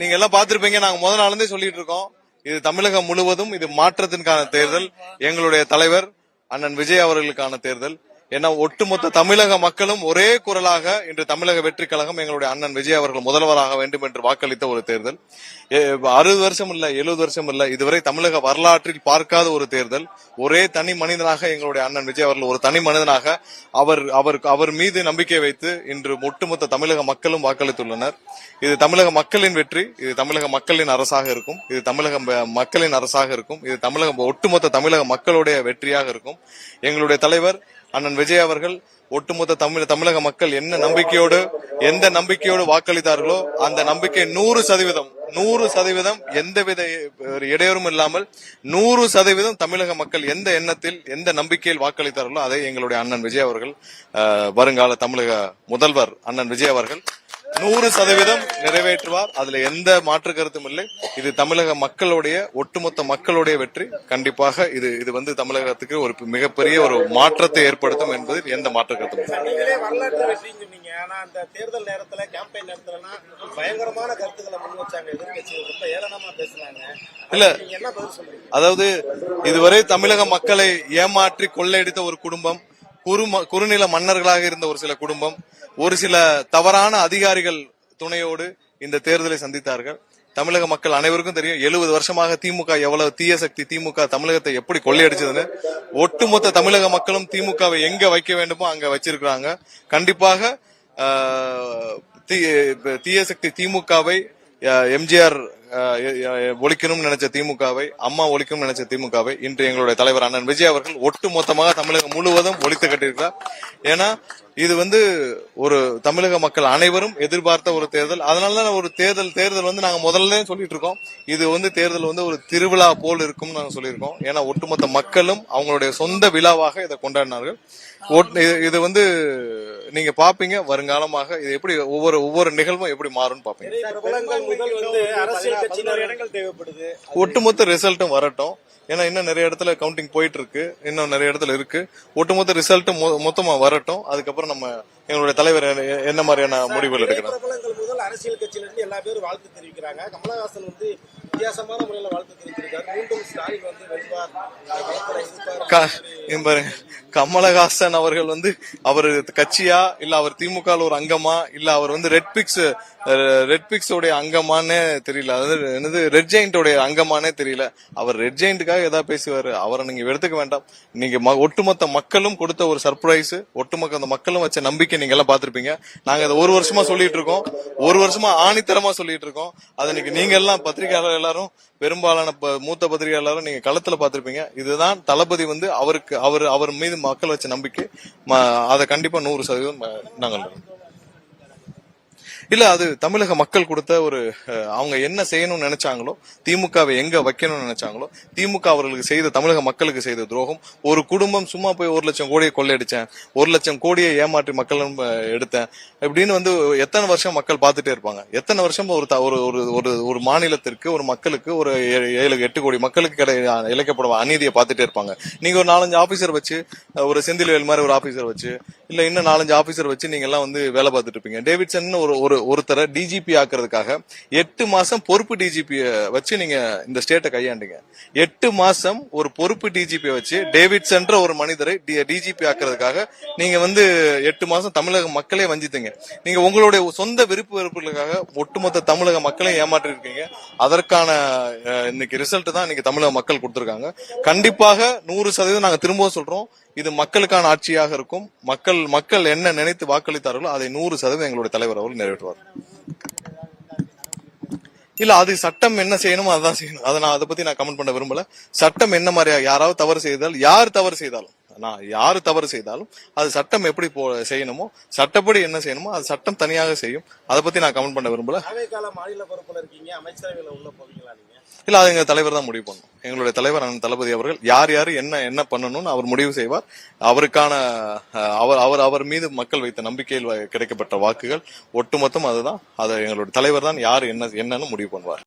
நீங்க எல்லாம் பாத்திருப்பீங்க, நாங்க முதல் நாள்ல இருந்தே சொல்லிட்டு இருக்கோம், இது தமிழகம் முழுவதும் இது மாற்றத்திற்கான தேர்தல், எங்களுடைய தலைவர் அண்ணன் விஜய் அவர்களுக்கான தேர்தல். ஏன்னா ஒட்டுமொத்த தமிழக மக்களும் ஒரே குரலாக இன்று தமிழக வெற்றி கழகம் எங்களுடைய அண்ணன் விஜய் அவர்கள் முதல்வராக வேண்டும் என்று வாக்களித்த ஒரு தேர்தல். 60 வருஷம் இல்ல, 70 வருஷம் இல்ல, இதுவரை தமிழக வரலாற்றில் பார்க்காத ஒரு தேர்தல். ஒரே தனி மனிதனாக எங்களுடைய அண்ணன் விஜய் அவர்கள் ஒரு தனி மனிதனாக அவர் மீது நம்பிக்கை வைத்து இன்று ஒட்டுமொத்த தமிழக மக்களும் வாக்களித்துள்ளனர். இது தமிழக மக்களின் வெற்றி, இது தமிழக மக்களின் அரசாக இருக்கும், இது தமிழக மக்களின் அரசாக இருக்கும், இது ஒட்டுமொத்த தமிழக மக்களுடைய வெற்றியாக இருக்கும். எங்களுடைய தலைவர் அண்ணன் விஜய் அவர்கள் ஒட்டுமொத்த தமிழக மக்கள் என்ன நம்பிக்கையோடு எந்த நம்பிக்கையோடு வாக்களித்தார்களோ அந்த நம்பிக்கை 100% எந்தவித இடையூறும் இல்லாமல் 100% தமிழக மக்கள் எந்த எண்ணத்தில் எந்த நம்பிக்கையில் வாக்களித்தார்களோ அதை எங்களுடைய அண்ணன் விஜய் அவர்கள், வருங்கால தமிழக முதல்வர் அண்ணன் விஜய் அவர்கள் 100% நிறைவேற்றுவார். அதுல எந்த மாற்று கருத்தும் இல்லை. இது தமிழக மக்களுடைய ஒட்டுமொத்த மக்களுடைய வெற்றி. கண்டிப்பாக இது வந்து தமிழகத்துக்கு ஒரு மிகப்பெரிய ஒரு மாற்றத்தை ஏற்படுத்தும் என்பதில் எந்த மாற்று கருத்தும் இல்லை. ஆனா அந்த தேர்தல் நேரத்துல கேம்பெயின் நேரத்துலனா பயங்கரமான கருத்துக்களை முன் வச்சாங்க, எதிர்க்கட்சிகள் ரொம்ப ஏளனமா பேசினாங்க. இல்ல, என்ன பதில் சொல்றீங்க? அதாவது இதுவரை தமிழக மக்களை ஏமாற்றி கொள்ளையடித்த ஒரு குடும்பம், குறுநில மன்னர்களாக இருந்த ஒரு சில குடும்பம், ஒரு சில தவறான அதிகாரிகள் துணையோடு இந்த தேர்தலை சந்தித்தார்கள். தமிழக மக்கள் அனைவருக்கும் தெரியும் 70 வருஷமாக திமுக எவ்வளவு தீய சக்தி, திமுக தமிழகத்தை எப்படி கொள்ளையடிச்சதுன்னு. ஒட்டுமொத்த தமிழக மக்களும் திமுகவை எங்க வைக்க வேண்டுமோ அங்க வச்சிருக்காங்க. கண்டிப்பாக தீய சக்தி திமுகவை, எம்ஜிஆர் ஒழிக்கணும்னு நினைச்ச திமுகவை, அம்மா ஒழிக்கணும்னு நினைச்ச திமுகவை இன்று எங்களுடைய தலைவர் அண்ணன் விஜய் அவர்கள் ஒட்டுமொத்தமாக தமிழகம் முழுவதும் ஒழித்து கட்டியிருக்கிறார். ஏன்னா இது வந்து ஒரு தமிழக மக்கள் அனைவரும் எதிர்பார்த்த ஒரு தேர்தல். அதனாலதான் ஒரு தேர்தல் வந்து நாங்க முதல்ல சொல்லிட்டு இருக்கோம், இது வந்து தேர்தல் வந்து ஒரு திருவிழா போல் இருக்கும்னு நாங்க சொல்லியிருக்கோம். ஏன்னா ஒட்டுமொத்த மக்களும் அவங்களுடைய சொந்த விழாவாக இதை கொண்டாடினார்கள். இது வந்து நீங்க பாப்பீங்க வருங்காலமாக இது எப்படி ஒவ்வொரு நிகழ்வும் எப்படி மாறும்னு பாப்பீங்க. ஒட்டுமொத்த ரிசல்ட்டும் வரட்டும். ஏன்னா இன்னும் நிறைய இடத்துல கவுண்டிங் போயிட்டு இருக்கு, இன்னும் நிறைய இடத்துல இருக்கு. ஒட்டுமொத்த ரிசல்ட் மொத்தமா வரட்டும். அதுக்கப்புறம் நம்ம எங்களுடைய தலைவர் என்ன மாதிரியான முடிவுகள் எடுக்கிறாங்க. முதல் அரசியல் கட்சியில இருந்து எல்லா பேரும் வாழ்த்து தெரிவிக்கிறாங்க. கமலஹாசன் வந்து வித்தியாசமான முறையில வாழ்த்து தெரிவிச்சிருக்காரு. மீண்டும் ஸ்டாலின் வந்து கமலஹாசன் அவர்கள் வந்து அவர் கட்சியா இல்ல அவர் திமுக ஒரு அங்கமா இல்ல அவர் வந்து ரெட் பிக்ஸ் உடைய அங்கமானே தெரியல, அதாவது என்னது ரெட் ஜெயிண்ட் உடைய அங்கமானே தெரியல. அவர் ரெட் ஜெயிண்ட்டுக்காக ஏதாவது பேசுவாரு, அவரை நீங்க எடுத்துக்க வேண்டாம். நீங்க ஒட்டுமொத்த மக்களும் கொடுத்த ஒரு சர்ப்ரைஸ், ஒட்டுமொத்த மக்களும் வச்ச நம்பிக்கை நீங்க எல்லாம் பாத்திருப்பீங்க. நாங்க அதை ஒரு வருஷமா சொல்லிட்டு இருக்கோம், ஒரு வருஷமா ஆணித்தரமா சொல்லிட்டு இருக்கோம். அதை நீங்க எல்லாம் பத்திரிகையாளர் எல்லாரும், பெரும்பாலான மூத்த பத்திரிகையாளரும் நீங்க களத்துல பாத்திருப்பீங்க. இதுதான் தளபதி வந்து அவர் மீது மக்கள் வச்ச நம்பிக்கை. அதை கண்டிப்பா 100% நாங்கள் இல்ல, அது தமிழக மக்கள் கொடுத்த ஒரு, அவங்க என்ன செய்யணும்னு நினைச்சாங்களோ, திமுகவை எங்க வைக்கணும்னு நினைச்சாங்களோ, திமுக அவர்களுக்கு செய்த தமிழக மக்களுக்கு செய்த துரோகம். ஒரு குடும்பம் சும்மா போய் 1 லட்சம் கோடியை கொள்ளையடிச்சேன், 1 லட்சம் கோடியை ஏமாற்றி மக்களும் எடுத்தேன் இப்படின்னு வந்து எத்தனை வருஷம் மக்கள் பார்த்துட்டே இருப்பாங்க? எத்தனை வருஷம் ஒரு மாநிலத்திற்கு, ஒரு மக்களுக்கு, ஒரு 7-8 கோடி மக்களுக்கு இழைக்கப்படும் அநீதியை பார்த்துட்டே இருப்பாங்க. நீங்க ஒரு 4-5 ஆபீசர் வச்சு, ஒரு செந்தில்வேல் மாதிரி ஒரு ஆபீசர் வச்சு, இல்ல இன்னும் 4-5 ஆபீசர் வச்சு நீங்க எல்லாம் வந்து வேலை பார்த்துட்டு இருப்பீங்க. டேவிட்சன் ஒருத்தரை டிஜிபி ஆக்குறதுக்காக 8 மாசம் பொறுப்பு டிஜிபி வச்சு நீங்க இந்த ஸ்டேட்டை கையாண்டீங்க. 8 மாசம் ஒரு பொறுப்பு டிஜிபி வச்சு டேவிட்சன்ற ஒரு மனிதரை டிஜிபி ஆக்குறதுக்காக நீங்க வந்து 8 மாசம் தமிழக மக்களே வஞ்சித்தீங்க. நீங்க உங்களுடைய சொந்த வெறுப்புகளுக்காக ஒட்டுமொத்த தமிழக மக்களையும் ஏமாற்றி இருக்கீங்க. அதற்கான இன்னைக்கு ரிசல்ட் தான் இன்னைக்கு தமிழக மக்கள் கொடுத்திருக்காங்க. கண்டிப்பாக 100% நாங்க திரும்பவும் சொல்றோம், இது மக்களுக்கான ஆட்சியாக இருக்கும். மக்கள் என்ன நினைத்து வாக்களித்தார்களோ அதை 100% எங்களுடைய தலைவர் அவர்கள் நிறைவேற்றுவார். இல்ல, அது சட்டம் என்ன செய்யணுமோ அதான் செய்யணும். அதை பத்தி நான் கமெண்ட் பண்ண விரும்பல. சட்டம் என்ன மாதிரியா, யாராவது தவறு செய்தால், யாரு தவறு செய்தாலும் அது சட்டம் எப்படி செய்யணுமோ, சட்டப்படி என்ன செய்யணுமோ அது சட்டம் தனியாக செய்யும். அதை பத்தி நான் கமெண்ட் பண்ண விரும்பல. மாநில பொறுப்புல இருக்கீங்க, அமைச்சரவையில உள்ள போவீங்களா நீங்க? இல்ல, அது எங்க தலைவர் தான் முடிவு பண்ணும். எங்களுடைய தலைவர் அண்ணன் தளபதி அவர்கள் யார் என்ன பண்ணணும்னு அவர் முடிவு செய்வார். அவருக்கான அவர் மீது மக்கள் வைத்த நம்பிக்கையில் கிடைக்கப்பட்ட வாக்குகள் ஒட்டுமொத்தம் அதுதான். அதை எங்களுடைய தலைவர் தான் யார் என்னன்னு முடிவு பண்ணுவார்.